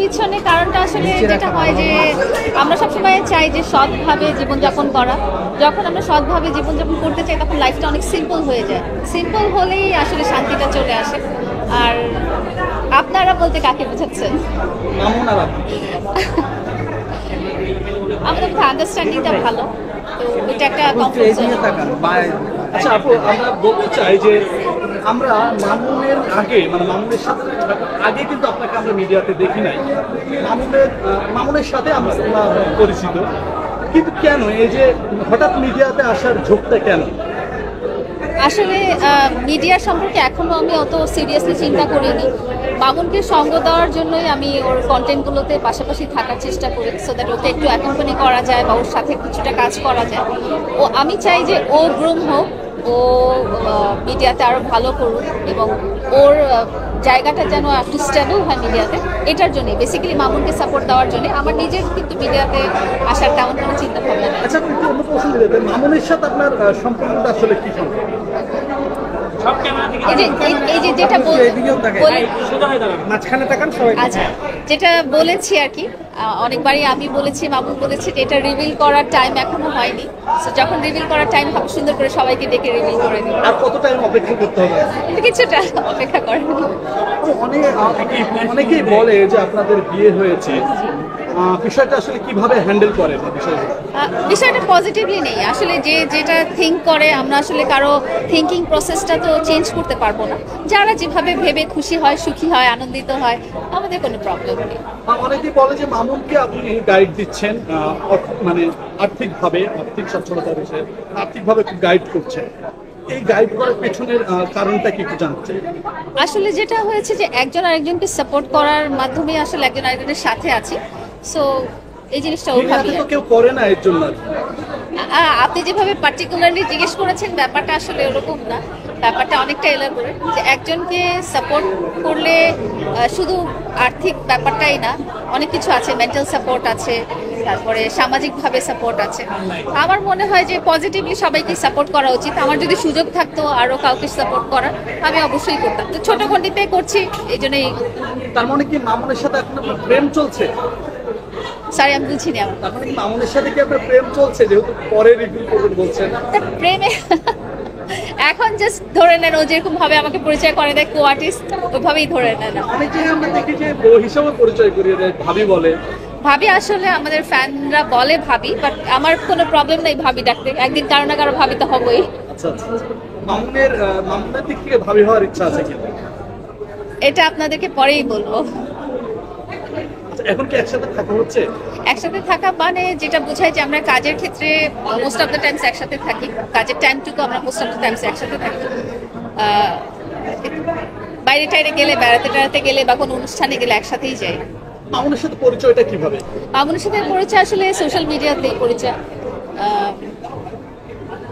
পিছনে কারণটা আসলে যেটা হয় যে আমরা সবসময় চাই যে সৎভাবে জীবনযাপন করা। যখন আমরা সৎভাবে জীবনযাপন করতে চাই তখন লাইফটা অনেক সিম্পল হয়ে যায়। সিম্পল হলেই আসলে শান্তিটা চলে আসে। আর আপনারা বলতে কাকে বোঝাচ্ছেন? আমাদের মধ্যে আন্ডারস্ট্যান্ডিংটা ভালো, তো এটা একটা কমফোর্ট জোন। আচ্ছা আপু, আমরা বলতে চাই যে আমরা মামুনের আগে মানে মামুনের সাথে আগে কিন্তু আপনাকে আমরা মিডিয়াতে দেখি নাই। মামুনের সাথে আমরা পরিচিত, কিন্তু কেন এই যে হঠাৎ মিডিয়াতে আসার ঝোঁকটা কেন? আসলে মিডিয়া সম্পর্কে এখনো আমি অত সিরিয়াসলি চিন্তা করিনি। মামুনকে সঙ্গ দেওয়ার জন্যই আমি ওর কন্টেন্টগুলোতে পাশাপাশি থাকার চেষ্টা করি, সো দ্যাট ওকে একটু অ্যাকম্পানি করা যায় বা ওর সাথে কিছুটা কাজ করা যায়। আমি চাই যে ও গ্রুম হোক, ও মিডিয়াতে আরও ভালো করুক এবং ওর জায়গাটা যেন একটু স্টেবল হয় মিডিয়াতে। এটার জন্যই বেসিক্যালি মামুনকে সাপোর্ট দেওয়ার জন্য। আমার নিজের কিন্তু মিডিয়াতে আসার তেমন কোনো চিন্তা ভাবনা নেই। আচ্ছা, অন্য প্রশ্ন দিতে মামুনের সাথে আপনার সম্পর্কটা আসলে কি সম্পর্ক? এই যে যেটা আচ্ছা যেটা বলেছি আর কি, অনেকবারই আমি বলেছি, মামুন বলেছি যে এটা রিভিল করার টাইম এখনো হয়নি। সো যখন রিভিল করার টাইম হবে সুন্দর করে সবাইকে ডেকে রিভিল করে দিই। আর কত টাইম অপেক্ষা করতে হবে? কিছুটা অপেক্ষা করেন। অনেকেই বলে যে আপনাদের বিয়ে হয়েছে, বিষয়টা আসলে কিভাবে হ্যান্ডেল করে? বিষয়টা পজিটিভলি নেই আসলে। যে যেটা থিঙ্ক করে, আমরা আসলে কারো থিঙ্কিং প্রসেসটা তো চেঞ্জ করতে পারবো না। যারা যেভাবে ভেবে খুশি হয়, সুখী হয়, আনন্দিত হয়, আমাদের কোনো প্রবলেম নেই। অনেকেই বলে যে মামুনকে আপনি গাইড দিচ্ছেন, মানে আর্থিকভাবে, আর্থিক সচ্ছলতার বিষয়ে আর্থিকভাবে গাইড করছেন। এই গাইড করার পেছনের কারণটা কি একটু জানতে? আসলে যেটা হয়েছে যে একজন আরেকজনকে সাপোর্ট করার মাধ্যমে আসলে একজন আরেকজনের সাথে আছি। সো এই জিনিসটা ওইভাবেই তো কেউ করে না এর জন্য। আপনি যেভাবে পার্টিকুলারলি জিজ্ঞেস করেছেন ব্যাপারটা আসলে ওরকম না। ব্যাপারটা অনেকটা এলাবোরেট, যে একজনকে সাপোর্ট করলে শুধু আর্থিক ব্যাপারটাই না, অনেক কিছু আছে, মেন্টাল সাপোর্ট আছে, তারপরে সামাজিকভাবে সাপোর্ট আছে। আমার মনে হয় যে পজিটিভলি সবাইকে সাপোর্ট করা উচিত। আমার যদি সুযোগ থাকতো আরও কাউকে সাপোর্ট করার, আমি অবশ্যই করতাম। তো ছোট গণ্ডিতে করছি, এই জন্যই। তার মানে কি মামুনের সাথে এখন প্রেম চলছে? সরি, আমি বুঝিনি। আমার তার মানে কি মামুনের সাথে কি আপনার প্রেম চলছে, যেহেতু পরে রিভিল করবেন বলছেন? প্রেমে এখন জাস্ট ধরে নেন ও যেরকম ভাবে আমাকে পরিচয় করে দেয় কো আর্টিস্ট, ওইভাবেই ধরে নেন। অনেকেই আমরা দেখি যে বউ হিসাবে পরিচয় করিয়ে দেয়, ভাবি বলে। ভাবি আসলে আমাদের ফ্যানরা বলে ভাবি, বাট আমার কোনো প্রবলেম নেই ভাবি ডাকতে। একদিন কারো না কারো ভাবি তো হবই। আচ্ছা আচ্ছা, মামুনের দিক থেকে ভাবি হওয়ার ইচ্ছা আছে কি? এটা আপনাদেরকে পরেই বলবো। এখন কি একসাথে থাকা হচ্ছে? একসাথে থাকা মানে যেটা বোঝায় যে আমরা কাজের ক্ষেত্রে মোস্ট অফ দ্য টাইমস একসাথে থাকি। কাজের টাইমটুকু আমরা মোস্ট অফ দ্য টাইমস একসাথে থাকি। বাইরে টাইরে গেলে, বেড়াতে গেলে বা কোনো অনুষ্ঠানে গেলে একসাথেই যাই। মামুনের সাথে পরিচয়টা কিভাবে? মামুনের সাথে পরিচয় আসলে সোশ্যাল মিডিয়াতেই পরিচয়,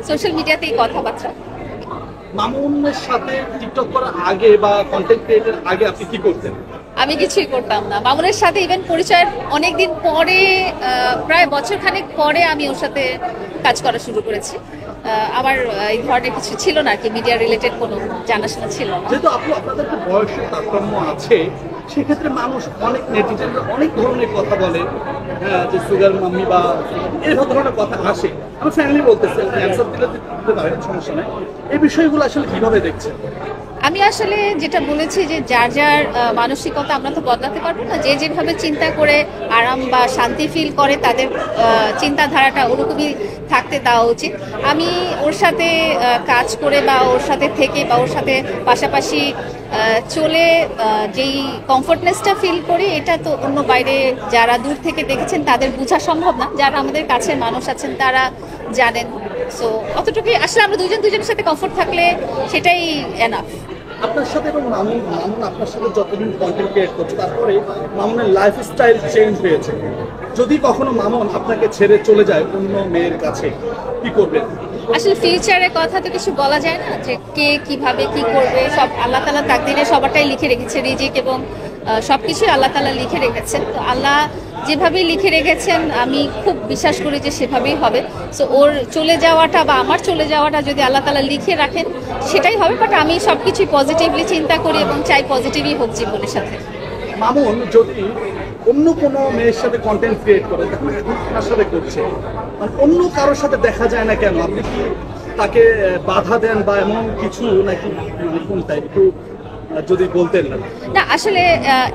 সোশ্যাল মিডিয়াতেই কথাবার্তা। মামুনের সাথে টিকটক করার আগে বা কন্টেন্ট ক্রিয়েটর আগে আপনি কি করতেন? আমি কিছুই করতাম না। মামুনের সাথে ইভেন পরিচয়ের অনেকদিন পরে, প্রায় বছরখানেক পরে আমি ওর সাথে কাজ করা শুরু করেছি। আমার এই ধরনের কিছু ছিল না আর কি, মিডিয়া রিলেটেড কোনো জানাশোনা ছিল না। যেহেতু আপনাদের একটা বয়সের তারতম্য আছে, সেক্ষেত্রে মানুষ অনেক নেটিজেনরা অনেক ধরনের কথা বলে, যে সুগার মাম্মি বা এরকম ধরনের কথা আসে। আমি ফ্যামিলি বলতেছি, অ্যান্সার দিতে পারেন, সমস্যা নেই। এই বিষয়গুলো আসলে কিভাবে দেখছেন? আমি আসলে যেটা বলেছি যে যার যার মানসিকতা আমরা তো বদলাতে পারবো না। যে যেভাবে চিন্তা করে আরাম বা শান্তি ফিল করে, তাদের চিন্তাধারাটা ওরকমই থাকতে দেওয়া উচিত। আমি ওর সাথে কাজ করে বা ওর সাথে থেকে বা ওর সাথে পাশাপাশি চলে যেই কমফোর্টনেসটা ফিল করি, এটা তো অন্য বাইরে যারা দূর থেকে দেখেছেন তাদের বোঝা সম্ভব না। যারা আমাদের কাছের মানুষ আছেন তারা জানেন। সো অতটুকুই আসলে, আমরা দুজনের সাথে কমফোর্ট থাকলে সেটাই এনাফ। আপনার সাথে এবং মামুন আপনার সাথে যতদিন কন্টেন্ট ক্রিয়েট করছে, তারপরে মামুনের লাইফস্টাইল চেঞ্জ হয়েছে। যদি কখনো মামুন আপনাকে ছেড়ে চলে যায় অন্য মেয়ের কাছে, কি করবেন? আসলে ফিউচারের কথা তো কিছু বলা যায় না, যে কে কিভাবে কি করবে। সব আল্লাহ তাআলা তাকদীরে সবারটাই লিখে রেখেছে, রিজিক এবং সবকিছুই আল্লাহ তাআলা লিখে রেখেছেন। তো আল্লাহ যেভাবেই লিখে রেখেছেন আমি খুব বিশ্বাস করি যে সেভাবেই হবে। সো ওর চলে যাওয়াটা বা আমার চলে যাওয়াটা যদি আল্লাহ তাআলা লিখে রাখেন সেটাই হবে। বাট আমি সবকিছুই পজিটিভলি চিন্তা করি এবং চাই পজিটিভই হোক জীবনের সাথে। মামুন যদি অন্য কোনো মেয়ের সাথে কন্টেন্ট ক্রিয়েট করে তাহলে এখন আপনার সাথে করছে, মানে অন্য কারোর সাথে দেখা যায় না কেন? আপনি কি তাকে বাধা দেন বা এমন কিছু নাকি, মানে কোনটা একটু যদি বলতেন না। না আসলে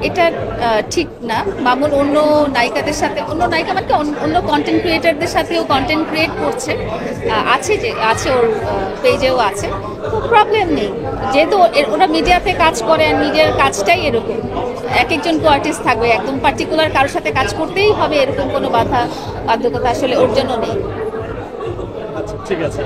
এটা ঠিক না। মামুন অন্য নায়িকাদের সাথে, অন্য নায়িকা মানে কি, অন্য কন্টেন্ট ক্রিয়েটারদের সাথেও কন্টেন্ট ক্রিয়েট করছে, আছে ওর পেজেও আছে, তো প্রবলেম নেই। যেহেতু ওরা মিডিয়াতে কাজ করে আর মিডিয়ার কাজটাই এরকম, এক একজন কো আর্টিস্ট থাকবে, একদম পার্টিকুলার কারোর সাথে কাজ করতেই হবে এরকম কোনো বাধ্যকতা আসলে ওর জন্য নেই। আচ্ছা ঠিক আছে।